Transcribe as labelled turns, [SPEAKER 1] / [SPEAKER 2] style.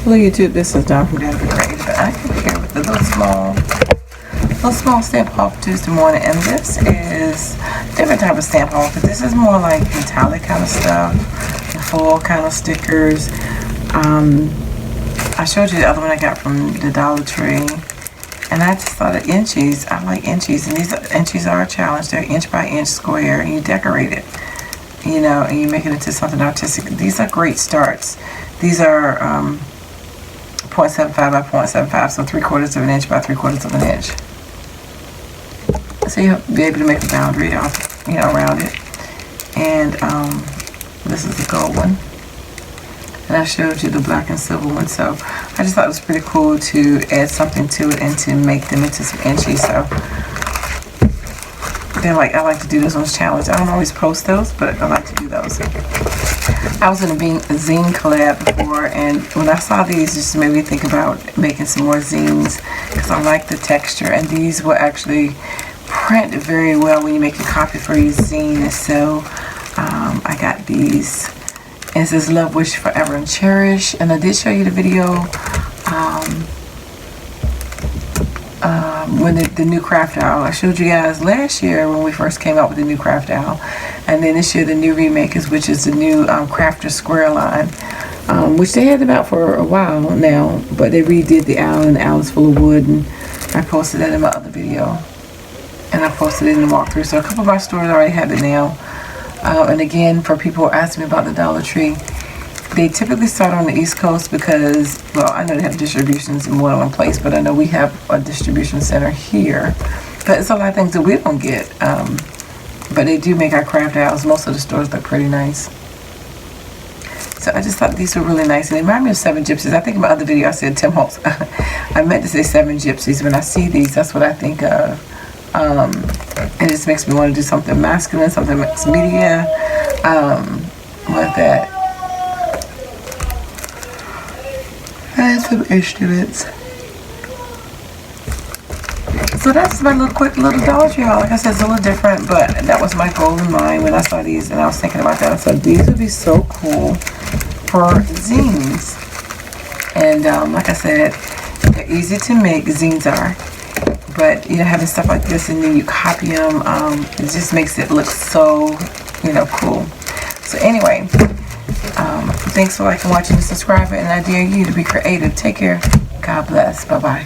[SPEAKER 1] Hello YouTube, this is Dawn from DaretoBeCreative, and I am here with a little small stamp haul for Tuesday morning, and this is different type of stamp haul, but this is more like metallic kind of stuff, the full kind of stickers. I showed you the other one I got from the Dollar Tree, and I just thought of inchies. I like inchies, and these inchies are a challenge. They're inch by inch square, and you decorate it, you know, and you make it into something artistic. These are great starts. These are 0.75 by 0.75, so 3/4 of an inch by 3/4 of an inch. So you'll be able to make a boundary, you know, around it. And this is the gold one, and I showed you the black and silver one. So I just thought it was pretty cool to add something to it and to make them into some inchies. So I like to do those ones challenge. I don't always post those, but I like to do those. I was in a zine collab before, and when I saw these, it just made me think about making some more zines because I like the texture, and these will actually print very well when you make a copy for your zine. And so I got these, and it says love, wish, forever, and cherish. And I did show you the video when the new craft owl. I showed you guys last year when we first came out with the new craft owl, and then this year the new remakers, which is the new crafter square line, which they had them out for a while now, but they redid the owl, and the owl is full of wood, and I posted that in my other video, and I posted it in the walkthrough. So a couple of our stores already have it now. And again, for people who ask me about the Dollar Tree, they typically start on the East Coast because, well, I know they have distributions in more than one place, but I know we have a distribution center here. But it's a lot of things that we don't get. But they do make our craft owls. Most of the stores look pretty nice. So I just thought these were really nice. And they remind me of 7 Gypsies. I think in my other video I said Tim Holtz. I meant to say 7 Gypsies. When I see these, that's what I think of. It just makes me want to do something masculine, something mixed media, like that. And some instruments. So that's my quick little Dollar Tree haul. Like I said, it's a little different, but that was my goal in mind when I saw these, and I was thinking about that. I said these would be so cool for zines. And like I said, they're easy to make. Zines are. But, you know, having stuff like this and then you copy them, it just makes it look so, you know, cool. So anyway, thanks for liking, watching, and subscribing, and I dare you to be creative. Take care. God bless. Bye-bye.